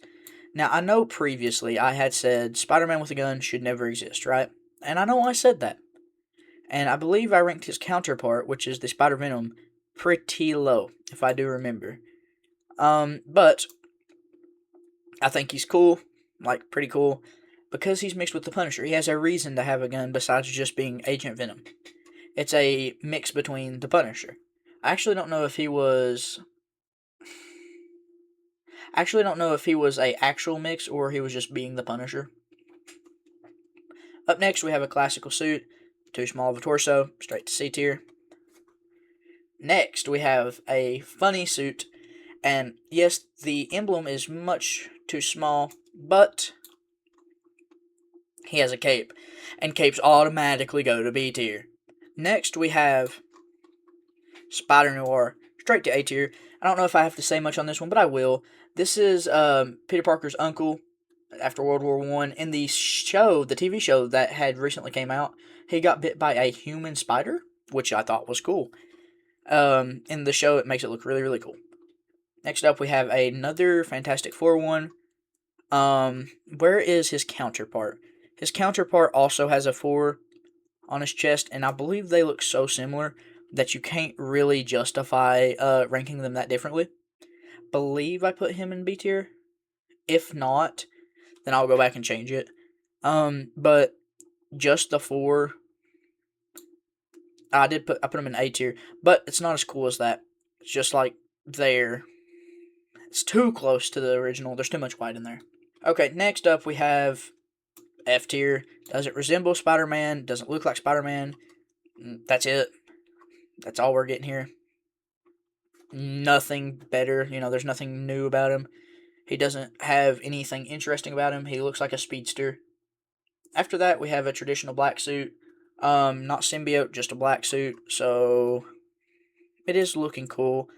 Now, I know previously I had said Spider-Man with a gun should never exist, right? And I know I said that. And I believe I ranked his counterpart, which is the Spider-Venom, pretty low, if I do remember. But I think he's cool, like pretty cool, because he's mixed with the Punisher. He has a reason to have a gun besides just being Agent Venom. It's a mix between the Punisher. I actually don't know if he was. I actually don't know if he was a actual mix or he was just being the Punisher. Up next, we have a classical suit, too small of a torso, straight to C tier. Next, we have a funny suit, and yes, the emblem is much too small, but he has a cape, and capes automatically go to B tier. Next, we have Spider Noir, straight to A tier. I don't know if I have to say much on this one, but I will. This is Peter Parker's uncle after World War One. In the show, the TV show that had recently came out, he got bit by a human spider, which I thought was cool. In the show, it makes it look really, really cool. Next up, we have another Fantastic Four one. Where is his counterpart? His counterpart also has a 4 on his chest, and I believe they look so similar that you can't really justify ranking them that differently. Believe I put him in B tier. If not, then I'll go back and change it. But just the 4, I put him in A tier, but it's not as cool as that. It's just like there. It's too close to the original. There's too much white in there. Okay, next up we have F tier. Does it resemble Spider-Man? Doesn't look like Spider-Man. That's it. That's all we're getting here. Nothing better. There's nothing new about him. He doesn't have anything interesting about him. He looks like a speedster. After that, we have a traditional black suit. Not symbiote, just a black suit. So it is looking cool.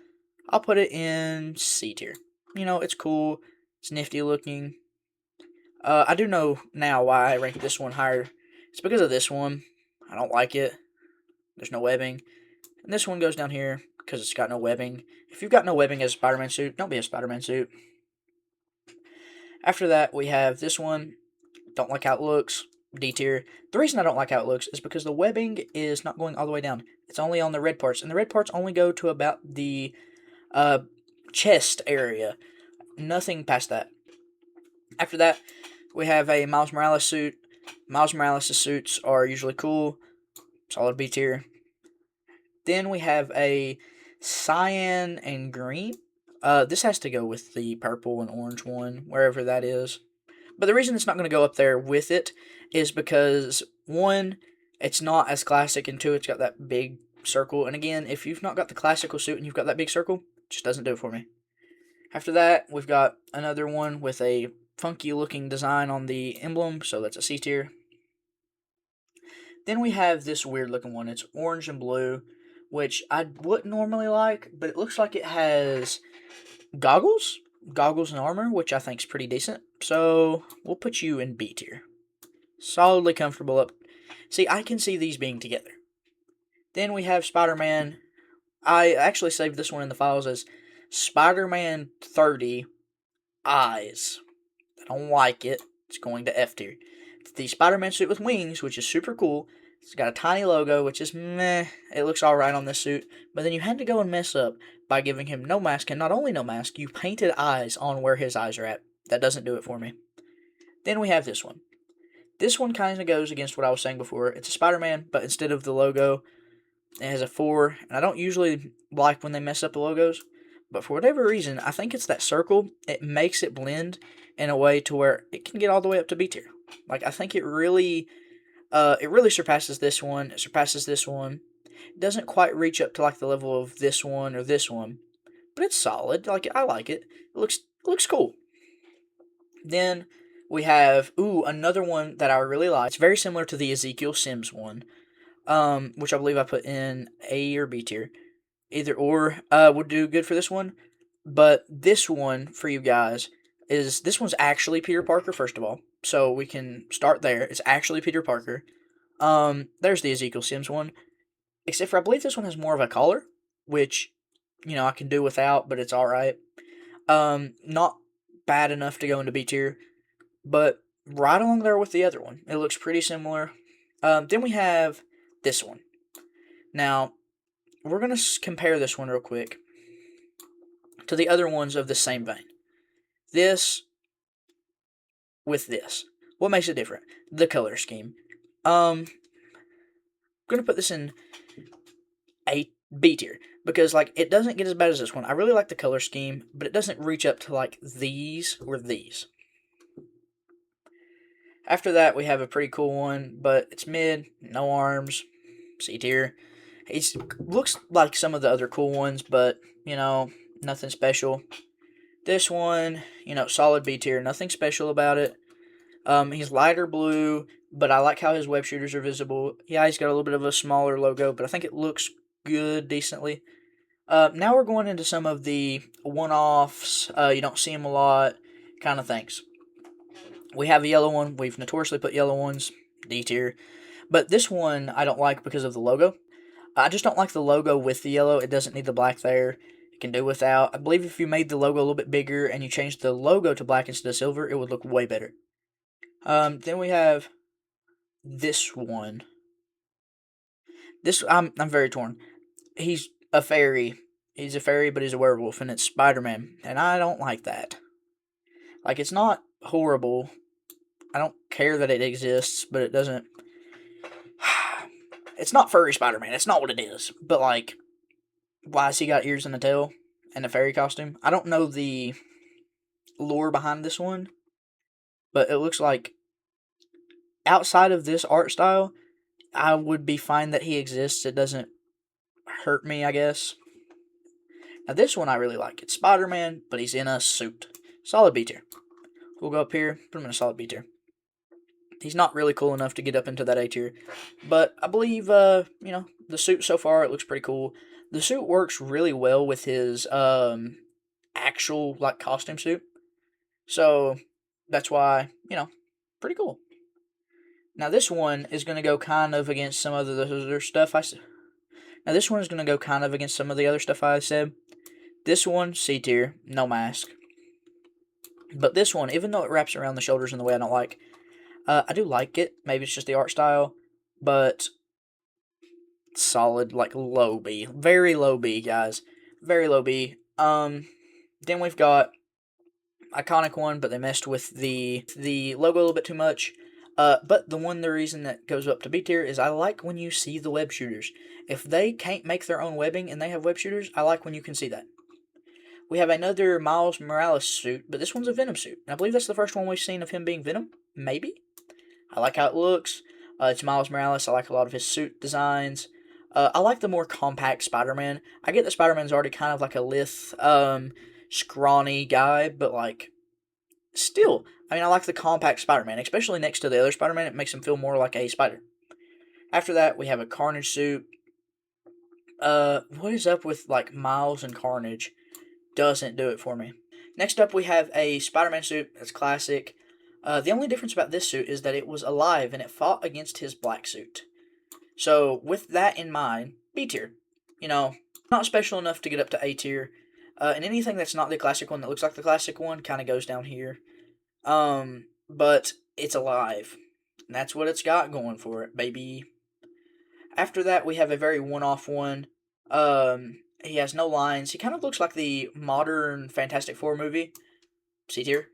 I'll put it in C tier. It's cool. It's nifty looking. I do know now why I rank this one higher. It's because of this one. I don't like it. There's no webbing. And this one goes down here because it's got no webbing. If you've got no webbing as a Spider-Man suit, don't be a Spider-Man suit. After that, we have this one. Don't like how it looks. D tier. The reason I don't like how it looks is because the webbing is not going all the way down. It's only on the red parts, and the red parts only go to about the chest area. Nothing past that. After that, we have a Miles Morales suit. Miles Morales' suits are usually cool. Solid B tier. Then we have a cyan and green. This has to go with the purple and orange one, wherever that is. But the reason it's not going to go up there with it is because, one, it's not as classic, and two, it's got that big circle. And again, if you've not got the classical suit and you've got that big circle, it just doesn't do it for me. After that, we've got another one with a funky looking design on the emblem, so that's a C tier. Then we have this weird looking one. It's orange and blue, which I wouldn't normally like, but it looks like it has goggles and armor, which I think is pretty decent. So we'll put you in B tier. Solidly comfortable up. See, I can see these being together. Then we have Spider-Man. I actually saved this one in the files as Spider-Man 30 Eyes. I don't like it. It's going to F tier. It's the Spider-Man suit with wings, which is super cool. It's got a tiny logo, which is meh. It looks alright on this suit. But then you had to go and mess up by giving him no mask, and not only no mask, you painted eyes on where his eyes are at. That doesn't do it for me. Then we have this one. This one kind of goes against what I was saying before. It's a Spider-Man, but instead of the logo, it has a 4. And I don't usually like when they mess up the logos, but for whatever reason, I think it's that circle. It makes it blend in a way to where it can get all the way up to B tier. Like, I think it really surpasses this one. It surpasses this one. It doesn't quite reach up to like the level of this one or this one, but it's solid. Like, I like it. It looks cool. Then we have another one that I really like. It's very similar to the Ezekiel Sims one, which I believe I put in A or B tier. Either or would do good for this one, but this one for you guys is this one's actually Peter Parker. First of all, so we can start there. It's actually Peter Parker. There's the Ezekiel Sims one, except for I believe this one has more of a collar, which I can do without, but it's all right. Not bad enough to go into B tier, but right along there with the other one. It looks pretty similar. Then we have this one. Now, we're going to compare this one real quick to the other ones of the same vein. This with this. What makes it different? The color scheme. I'm gonna put this in a B tier because like it doesn't get as bad as this one. I really like the color scheme, but it doesn't reach up to like these or these. After that, we have a pretty cool one, but it's mid, no arms, C tier. He looks like some of the other cool ones, but nothing special. This one, solid B tier, nothing special about it. He's lighter blue, but I like how his web shooters are visible. Yeah, he's got a little bit of a smaller logo, but I think it looks good, decently. Now we're going into some of the one-offs. You don't see them a lot, kind of things. We have a yellow one. We've notoriously put yellow ones D tier, but this one I don't like because of the logo. I just don't like the logo with the yellow. It doesn't need the black there. It can do without. I believe if you made the logo a little bit bigger and you changed the logo to black instead of silver, it would look way better. Then we have this one. This I'm very torn. He's a fairy. He's a fairy, but he's a werewolf, and it's Spider-Man, and I don't like that. Like, it's not horrible. I don't care that it exists, but it doesn't. It's not furry Spider-Man. It's not what it is. But like, why has he got ears and a tail and a fairy costume? I don't know the lore behind this one, but it looks like outside of this art style, I would be fine that he exists. It doesn't hurt me, I guess. Now this one I really like. It's Spider-Man, but he's in a suit. Solid B tier. We'll go up here, put him in a solid B tier. He's not really cool enough to get up into that A tier, but I believe the suit so far it looks pretty cool. The suit works really well with his actual like costume suit, so that's why pretty cool. Now this one is going to go kind of against some of the other stuff I said. Now this one is going to go kind of against some of the other stuff I said. This one C tier, no mask. But this one, even though it wraps around the shoulders in the way I don't like, I do like it. Maybe it's just the art style, but solid, like low B, very low B, guys, very low B. Then we've got iconic one, but they messed with the logo a little bit too much. But the reason that goes up to B tier is I like when you see the web shooters. If they can't make their own webbing and they have web shooters, I like when you can see that. We have another Miles Morales suit, but this one's a Venom suit. And I believe that's the first one we've seen of him being Venom. Maybe. I like how it looks. It's Miles Morales. I like a lot of his suit designs. I like the more compact Spider-Man. I get that Spider-Man's already kind of like a lithe, scrawny guy, but like, still, I mean, I like the compact Spider-Man, especially next to the other Spider-Man. It makes him feel more like a spider. After that, we have a Carnage suit. What is up with like Miles and Carnage? Doesn't do it for me. Next up, we have a Spider-Man suit. That's classic. The only difference about this suit is that it was alive and it fought against his black suit. So, with that in mind, B tier. Not special enough to get up to A tier. And anything that's not the classic one that looks like the classic one kind of goes down here. But it's alive. And that's what it's got going for it, baby. After that, we have a very one-off one. He has no lines. He kind of looks like the modern Fantastic Four movie. C tier.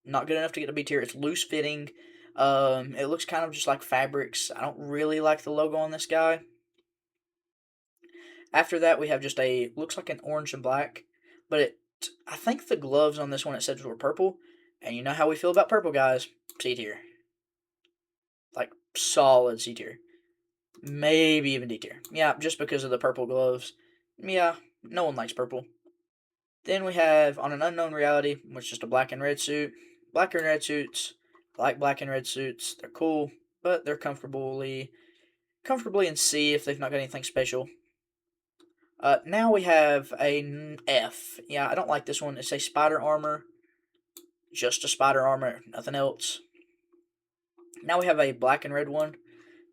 Not good enough to get a B tier. It's loose fitting. It looks kind of just like fabrics. I don't really like the logo on this guy. After that, we have just looks like an orange and black, but I think the gloves on this one it said were purple, and you know how we feel about purple, guys. C tier. Like, solid C tier. Maybe even D tier. Yeah, just because of the purple gloves. Yeah, no one likes purple. Then we have On an Unknown Reality, which is just a black and red suit. Black and red suits. I like black and red suits. They're cool, but they're comfortably in C if they've not got anything special. Now we have a F. Yeah, I don't like this one. It's a spider armor. Just a spider armor, nothing else. Now we have a black and red one.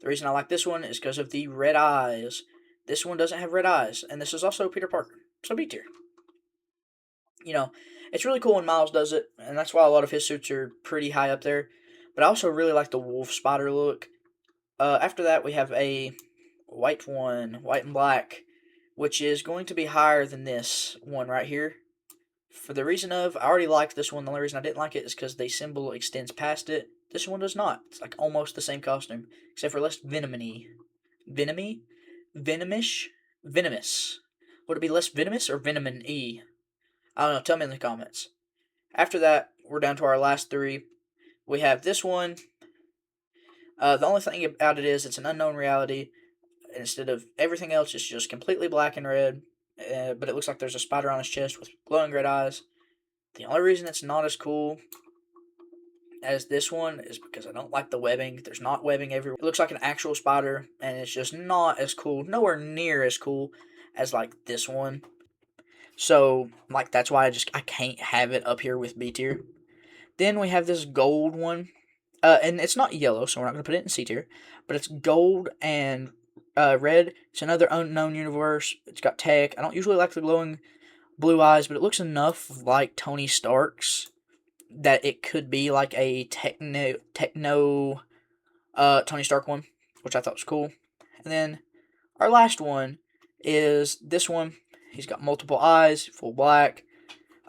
The reason I like this one is because of the red eyes. This one doesn't have red eyes, and this is also Peter Parker, so B tier. It's really cool when Miles does it, and that's why a lot of his suits are pretty high up there. But I also really like the wolf spider look. After that, we have a white one, white and black, which is going to be higher than this one right here. For the reason of, I already liked this one. The only reason I didn't like it is because the symbol extends past it. This one does not. It's like almost the same costume, except for less venomy. Venomy? Venomish? Venomous. Would it be less venomous or venomin E? I don't know. Tell me in the comments. After that, we're down to our last three. We have this one. The only thing about it is it's an unknown reality. Instead of everything else, it's just completely black and red. But it looks like there's a spider on his chest with glowing red eyes. The only reason it's not as cool as this one is because I don't like the webbing. There's not webbing everywhere. It looks like an actual spider, and it's just not as cool. Nowhere near as cool as like this one. So like that's why I can't have it up here with B tier. Then we have this gold one. And it's not yellow, so we're not going to put it in C tier. But it's gold and red. It's another unknown universe. It's got tech. I don't usually like the glowing blue eyes, but it looks enough like Tony Stark's that it could be like a techno Tony Stark one, which I thought was cool. And then our last one is this one. He's got multiple eyes, full black.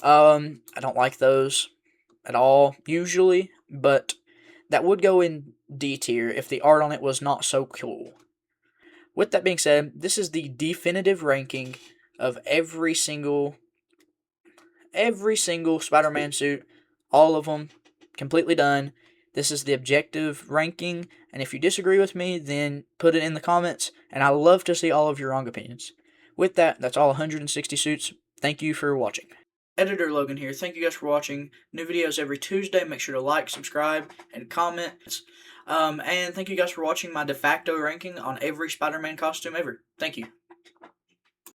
I don't like those at all usually, but that would go in D tier if the art on it was not so cool. With that being said, this is the definitive ranking of every single Spider-Man suit, all of them, completely done. This is the objective ranking, and if you disagree with me, then put it in the comments, and I love to see all of your wrong opinions. With that, that's all 160 suits. Thank you for watching. Editor Logan here. Thank you guys for watching. New videos every Tuesday. Make sure to like, subscribe, and comment. And thank you guys for watching my de facto ranking on every Spider-Man costume ever. Thank you.